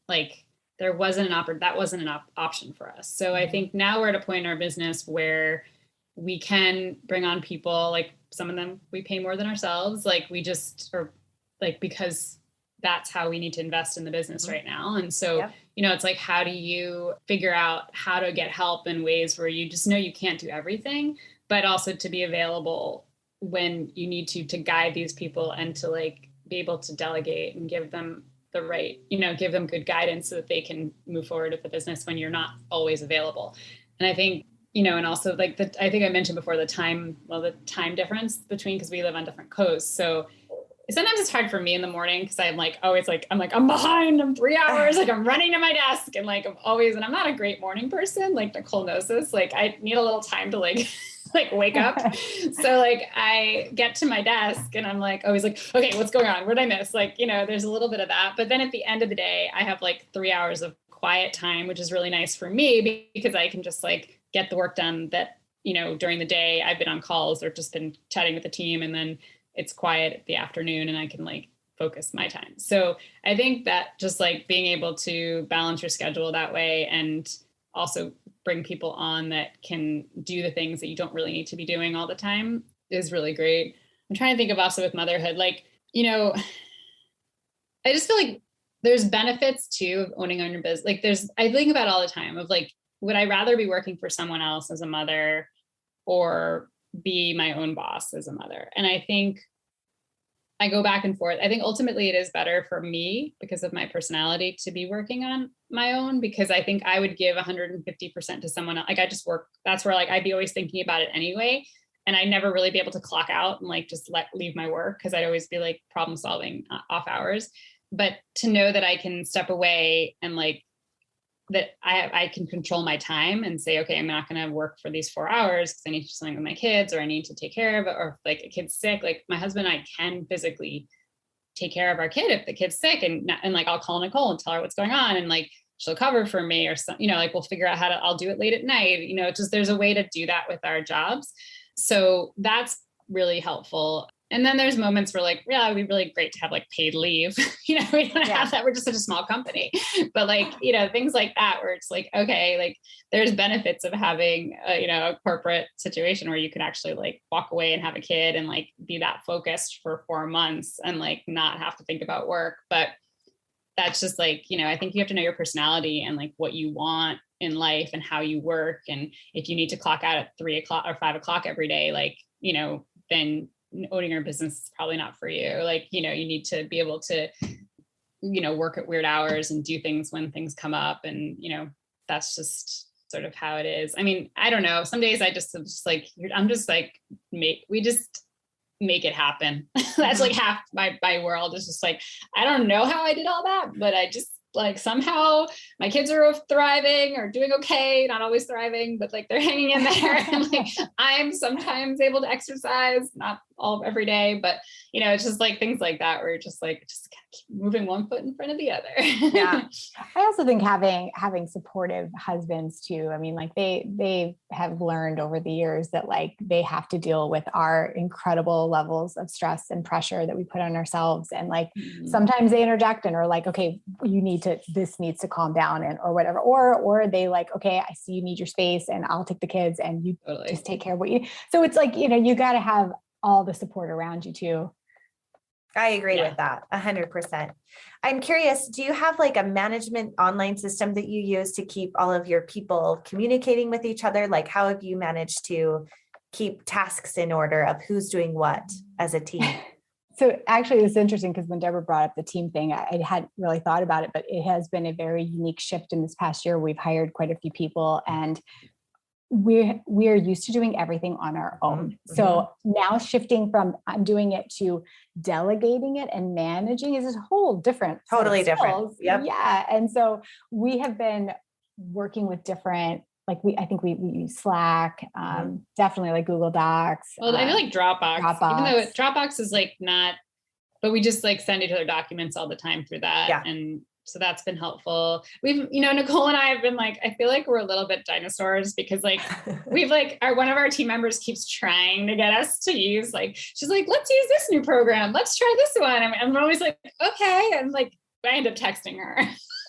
that wasn't an option for us. So I think now we're at a point in our business where we can bring on people, like some of them we pay more than ourselves. Like we just, or like, because that's how we need to invest in the business right now. And so, it's like, how do you figure out how to get help in ways where you just know you can't do everything, but also to be available when you need to guide these people and to like be able to delegate and give them the right, give them good guidance so that they can move forward with the business when you're not always available. And I think, and also like I think I mentioned before the time difference between, because we live on different coasts. So sometimes it's hard for me in the morning because I'm like, always like, I'm behind, I'm 3 hours, like I'm running to my desk and like, and I'm not a great morning person. Like Nicole knows this, like I need a little time to like wake up. So like I get to my desk and I'm like, always like, okay, what's going on? What did I miss? Like, there's a little bit of that. But then at the end of the day, I have like 3 hours of quiet time, which is really nice for me because I can just like get the work done that, during the day I've been on calls or just been chatting with the team, and then it's quiet at the afternoon and I can like focus my time. So I think that just like being able to balance your schedule that way and also bring people on that can do the things that you don't really need to be doing all the time is really great. I'm trying to think of also with motherhood, like, I just feel like there's benefits too of owning your business. Like I think about all the time of like, would I rather be working for someone else as a mother or be my own boss as a mother. And I think I go back and forth. I think ultimately it is better for me because of my personality to be working on my own, because I think I would give 150% to someone else. Like I just work, that's where like I'd be always thinking about it anyway. And I'd never really be able to clock out and like just leave my work, because I'd always be like problem solving off hours. But to know that I can step away and like that I can control my time and say, okay, I'm not going to work for these 4 hours because I need to do something with my kids, or I need to take care of it, or if like a kid's sick, like my husband and I can physically take care of our kid if the kid's sick, and like I'll call Nicole and tell her what's going on, and like she'll cover for me, or some, like we'll figure out I'll do it late at night, just there's a way to do that with our jobs. So that's really helpful. And then there's moments where like, yeah, it would be really great to have like paid leave. We don't have that. We're just such a small company, but like, things like that, where it's like, okay, like there's benefits of having a corporate situation where you can actually like walk away and have a kid and like be that focused for 4 months and like not have to think about work. But that's just like, I think you have to know your personality and like what you want in life and how you work. And if you need to clock out at 3 o'clock or 5 o'clock every day, like, then owning your business is probably not for you. Like, you need to be able to, work at weird hours and do things when things come up. And, that's just sort of how it is. I mean, I don't know. Some days I'm just like, we just make it happen. That's like half my world is just like, I don't know how I did all that, but I just like somehow my kids are thriving or doing okay, not always thriving, but like they're hanging in there. And like I'm sometimes able to exercise, not all every day, but it's just like things like that where you're just like just keep moving one foot in front of the other. Yeah. I also think having supportive husbands too. I mean, like they have learned over the years that like they have to deal with our incredible levels of stress and pressure that we put on ourselves. And like sometimes they interject and are like, okay, this needs to calm down and or whatever. Or they like, okay, I see you need your space and I'll take the kids and you just take care of what you. So it's like, you got to have all the support around you too. I agree with that 100%. I'm curious, do you have like a management online system that you use to keep all of your people communicating with each other? Like how have you managed to keep tasks in order of who's doing what as a team? So actually it's interesting because when Deborah brought up the team thing, I hadn't really thought about it, but it has been a very unique shift in this past year. We've hired quite a few people and we're used to doing everything on our own. Mm-hmm. So now shifting from I'm doing it to delegating it and managing is a whole different, totally different. Yep. Yeah. And so we have been working with different, like I think we use Slack, definitely like Google Docs. Well, I feel like Dropbox, even though Dropbox is like not, but we just like send each other documents all the time through that. Yeah. And so that's been helpful. We've, Nicole and I have been like, I feel like we're a little bit dinosaurs because like, we've like, one of our team members keeps trying to get us to use like, she's like, let's use this new program. Let's try this one. I'm always like, okay. And like, I end up texting her.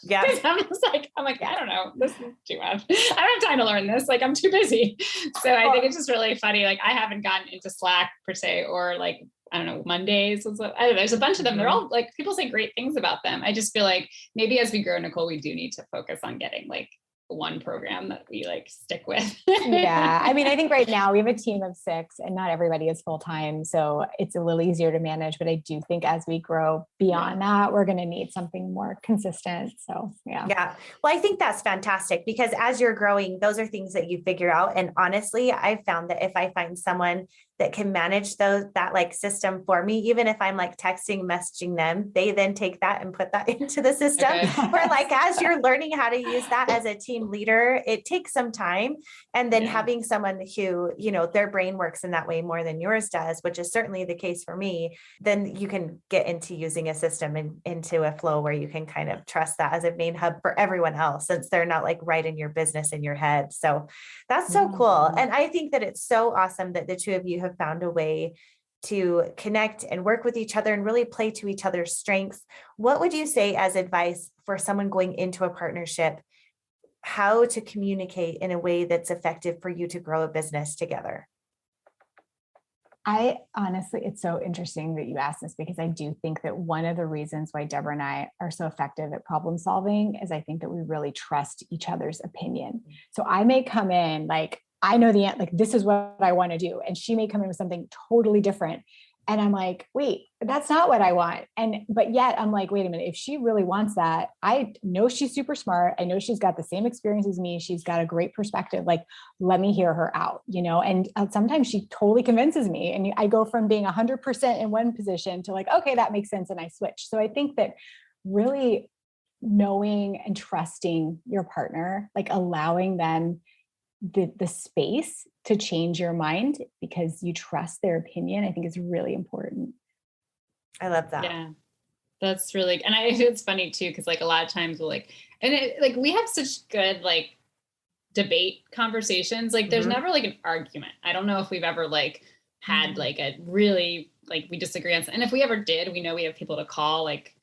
Yeah. I'm like, I don't know. This is too much. I don't have time to learn this. Like, I'm too busy. So I think it's just really funny. Like I haven't gotten into Slack per se, or like, I don't know, Mondays. I don't know, there's a bunch of them. They're all like, people say great things about them. I just feel like maybe as we grow, Nicole, we do need to focus on getting like one program that we like stick with. Yeah. I mean, I think right now we have a team of 6 and not everybody is full-time. So it's a little easier to manage, but I do think as we grow beyond that, we're going to need something more consistent. So yeah. Yeah. Well, I think that's fantastic because as you're growing, those are things that you figure out. And honestly, I've found that if I find someone that can manage that like system for me, even if I'm like messaging them, they then take that and put that into the system. Okay. Where like, as you're learning how to use that as a team leader, it takes some time. And then having someone who, their brain works in that way more than yours does, which is certainly the case for me, then you can get into using a system and into a flow where you can kind of trust that as a main hub for everyone else, since they're not like right in your business in your head. So that's so cool. And I think that it's so awesome that the two of you have found a way to connect and work with each other and really play to each other's strengths. What would you say as advice for someone going into a partnership, how to communicate in a way that's effective for you to grow a business together? I honestly, it's so interesting that you asked this because I do think that one of the reasons why Deborah and I are so effective at problem solving is I think that we really trust each other's opinion. So I may come in like I know like, this is what I want to do. And she may come in with something totally different. And I'm like, wait, that's not what I want. But yet I'm like, wait a minute, if she really wants that, I know she's super smart. I know she's got the same experience as me. She's got a great perspective. Like, let me hear her out, and sometimes she totally convinces me. And I go from being 100% in one position to like, okay, that makes sense. And I switch. So I think that really knowing and trusting your partner, like allowing them the space to change your mind because you trust their opinion, I think is really important. I love that. Yeah, that's really, and it's funny too, because like a lot of times we'll like, and like we have such good like debate conversations. Like there's never like an argument. I don't know if we've ever like had like a really like we disagree on, and if we ever did, we know we have people to call like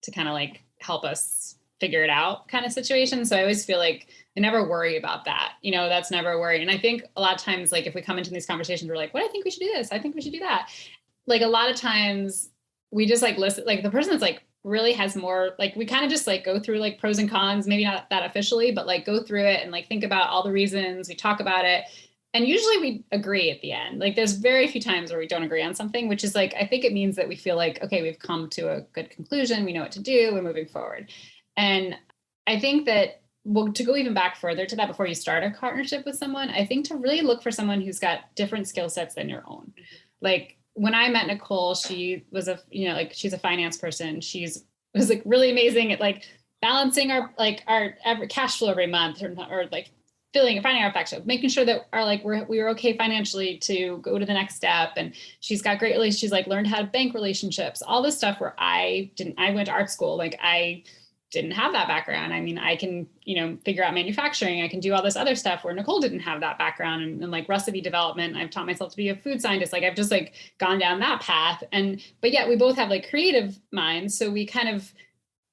to kind of like help us figure it out kind of situation. So I always feel like I never worry about that. That's never a worry. And I think a lot of times, like if we come into these conversations, we're like, what, I think we should do this. I think we should do that. Like a lot of times we just like listen, like the person that's like really has more, like we kind of just like go through like pros and cons, maybe not that officially, but like go through it and like think about all the reasons, we talk about it. And usually we agree at the end. Like there's very few times where we don't agree on something, which is like, I think it means that we feel like, okay, we've come to a good conclusion. We know what to do. We're moving forward. And I think that, well, to go even back further to that before you start a partnership with someone, I think to really look for someone who's got different skill sets than your own. Like when I met Nicole, she was like she's a finance person. Was like really amazing at like balancing our every cash flow every month or like finding our facts, making sure that we were okay financially to go to the next step. And she's got great relationships. She's like learned how to bank relationships, all this stuff where I went to art school. Like I didn't have that background. I mean, I can, figure out manufacturing. I can do all this other stuff where Nicole didn't have that background and like recipe development. I've taught myself to be a food scientist. Like I've just like gone down that path. But yet we both have like creative minds. So we kind of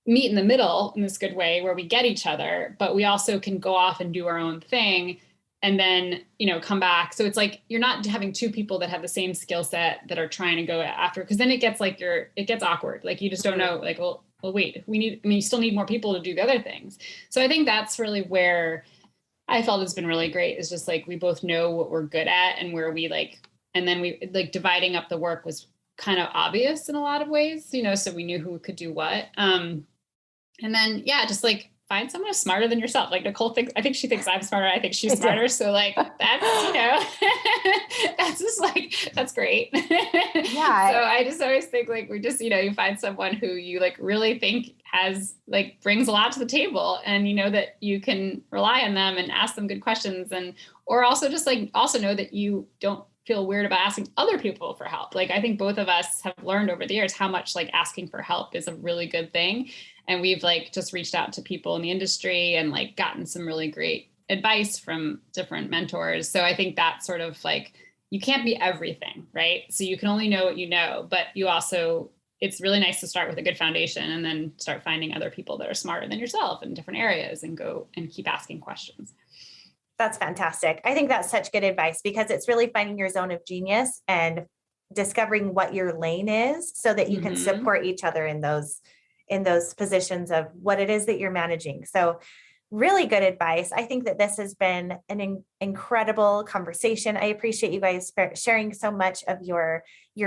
meet in the middle in this good way where we get each other, but we also can go off and do our own thing and then, come back. So it's like, you're not having two people that have the same skill set that are trying to go after, because then it gets like it gets awkward. Like you just don't know, like, well, wait, you still need more people to do the other things. So I think that's really where I felt it's been really great is just like, we both know what we're good at and where we like, and then we like dividing up the work was kind of obvious in a lot of ways, so we knew who could do what. And then, yeah, just like find someone who's smarter than yourself. Like Nicole I think she thinks I'm smarter. I think she's smarter. So like, that's, that's just like, that's great. Yeah. So I just always think like, we just, you find someone who you like really think has like brings a lot to the table and that you can rely on them and ask them good questions or also just like, also know that you don't feel weird about asking other people for help. Like, I think both of us have learned over the years how much like asking for help is a really good thing. And we've like just reached out to people in the industry and like gotten some really great advice from different mentors. So I think that's sort of like, you can't be everything, right? So you can only know what you know, but you also, it's really nice to start with a good foundation and then start finding other people that are smarter than yourself in different areas and go and keep asking questions. That's fantastic. I think that's such good advice because it's really finding your zone of genius and discovering what your lane is so that you can support each other in those positions of what it is that you're managing. So really good advice. I think that this has been an incredible conversation. I appreciate you guys sharing so much of your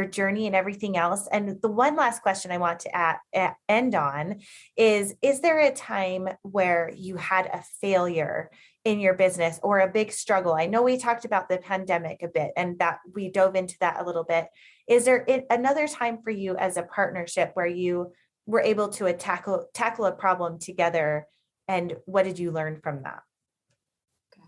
journey and everything else. And the one last question I want to end on is there a time where you had a failure in your business or a big struggle? I know we talked about the pandemic a bit and that we dove into that a little bit. Is there another time for you as a partnership where you were able to tackle a problem together? And what did you learn from that? Gosh.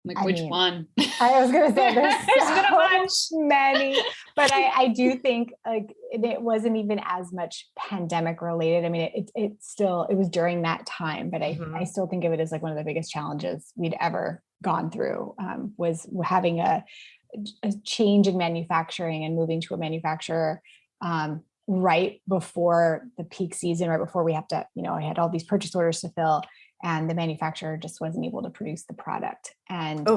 Like which one? I was going to say there's so many, but I do think like it wasn't even as much pandemic related. I mean, it was during that time, but I still think of it as like one of the biggest challenges we'd ever gone through was having a change in manufacturing and moving to a manufacturer right before the peak season, right before we have to, I had all these purchase orders to fill and the manufacturer just wasn't able to produce the product. And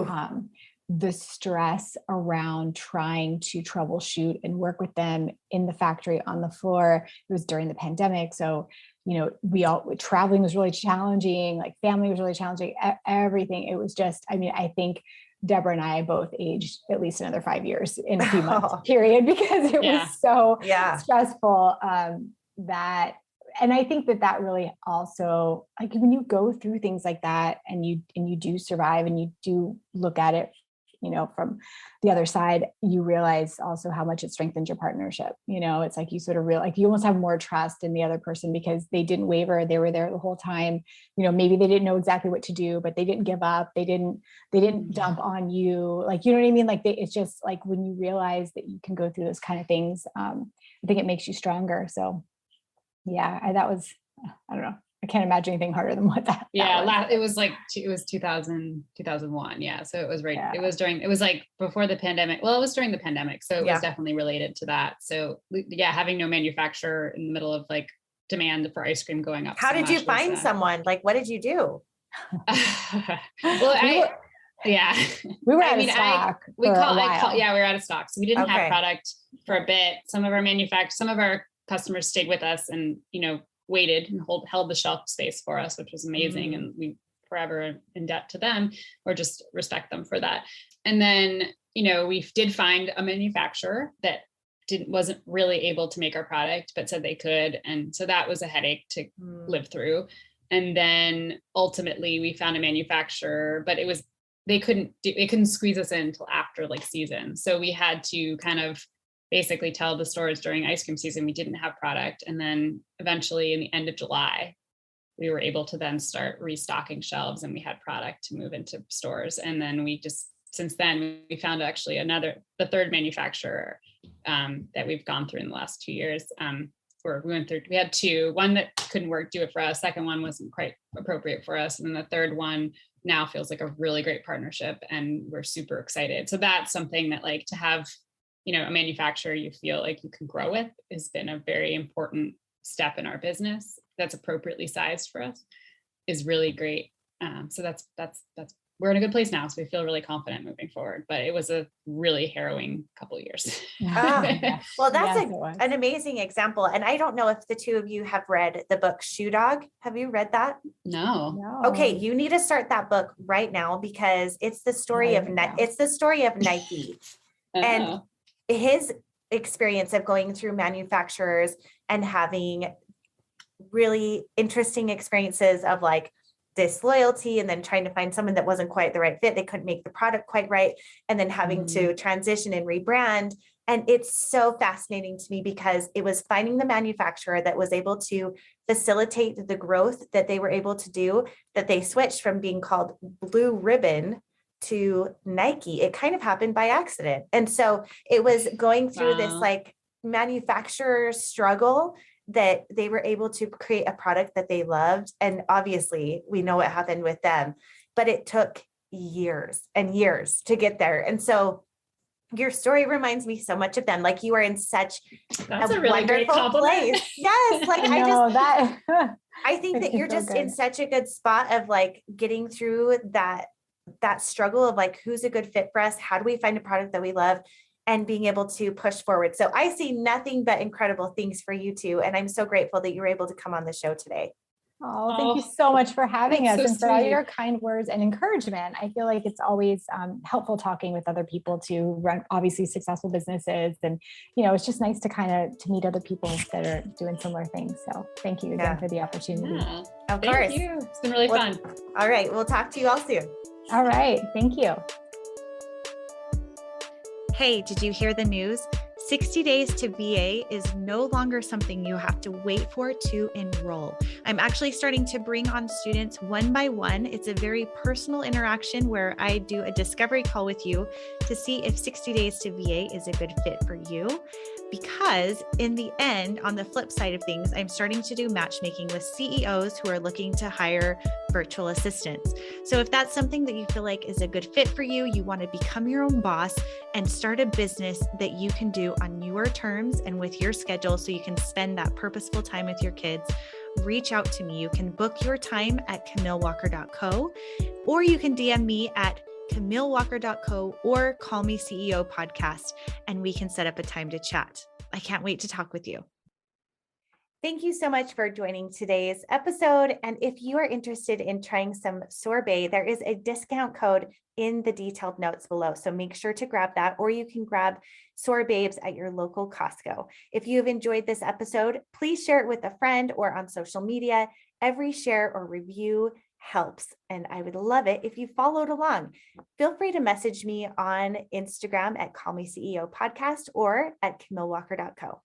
the stress around trying to troubleshoot and work with them in the factory on the floor, it was during the pandemic. So, traveling was really challenging, like family was really challenging, everything. It was just, I think Deborah and I both aged at least another 5 years in a few months period, because it was so stressful that, and I think that really also, like when you go through things like that and you do survive and you do look at it, from the other side, you realize also how much it strengthens your partnership. It's like you sort of like you almost have more trust in the other person because they didn't waver. They were there the whole time. Maybe they didn't know exactly what to do, but they didn't give up. They didn't dump on you. Like, you know what I mean? Like it's just like when you realize that you can go through those kind of things, I think it makes you stronger. So yeah, that was, I don't know. I can't imagine anything harder than what that. It was 2001. Yeah. So it was right. Yeah. It was like before the pandemic. Well, it was during the pandemic. So it was definitely related to that. So yeah, having no manufacturer in the middle of like demand for ice cream going up. How did you find someone? Like, what did you do? Well, we were out of stock. We were out of stock. So we didn't have product for a bit. Some of our customers stayed with us and, waited and held the shelf space for us, which was amazing. And we forever in debt to them, or just respect them for that. And then, we did find a manufacturer that wasn't really able to make our product, but said they could. And so that was a headache to live through. And then ultimately we found a manufacturer, but they couldn't squeeze us in until after like season. So we had to kind of basically tell the stores during ice cream season we didn't have product. And then eventually in the end of July, we were able to then start restocking shelves and we had product to move into stores. And then since then we found actually the third manufacturer that we've gone through in the last 2 years. We had two, one that couldn't do it for us. Second one wasn't quite appropriate for us. And then the third one now feels like a really great partnership and we're super excited. So that's something that like to have, a manufacturer you feel like you can grow with has been a very important step in our business that's appropriately sized for us is really great. So that's we're in a good place now. So we feel really confident moving forward, but it was a really harrowing couple of years. Well, that's an amazing example. And I don't know if the two of you have read the book Shoe Dog. Have you read that? No. Okay. You need to start that book right now because it's the story of Nike. And his experience of going through manufacturers and having really interesting experiences of like disloyalty and then trying to find someone that wasn't quite the right fit. They couldn't make the product quite right. And then having to transition and rebrand. And it's so fascinating to me because it was finding the manufacturer that was able to facilitate the growth that they were able to do, that they switched from being called Blue Ribbon to Nike. It kind of happened by accident. And so it was going through this like manufacturer struggle that they were able to create a product that they loved. And obviously we know what happened with them, but it took years and years to get there. And so your story reminds me so much of them. Like you are in such a really wonderful place. Yes. Like I think that you're just in such a good spot of like getting through that struggle of like, who's a good fit for us? How do we find a product that we love and being able to push forward? So I see nothing but incredible things for you two. And I'm so grateful that you were able to come on the show today. Oh, thank you so much for having us and for all your kind words and encouragement. I feel like it's always helpful talking with other people to run obviously successful businesses. And, it's just nice to meet other people that are doing similar things. So thank you again for the opportunity. Yeah. Of course. Thank you. It's been really fun. All right. We'll talk to you all soon. All right. Thank you. Hey, did you hear the news? 60 Days to VA is no longer something you have to wait for to enroll. I'm actually starting to bring on students one by one. It's a very personal interaction where I do a discovery call with you to see if 60 Days to VA is a good fit for you. Because in the end, on the flip side of things, I'm starting to do matchmaking with CEOs who are looking to hire virtual assistants. So if that's something that you feel like is a good fit for you, you want to become your own boss and start a business that you can do on your terms and with your schedule so you can spend that purposeful time with your kids, reach out to me. You can book your time at camillewalker.co, or you can DM me at camillewalker.co or Call Me CEO podcast, and we can set up a time to chat. I can't wait to talk with you. Thank you so much for joining today's episode. And if you are interested in trying some sorbet, there is a discount code in the detailed notes below. So make sure to grab that, or you can grab SorBabes at your local Costco. If you have enjoyed this episode, please share it with a friend or on social media. Every share or review helps. And I would love it if you followed along. Feel free to message me on Instagram at Call Me CEO Podcast or at CamilleWalker.co.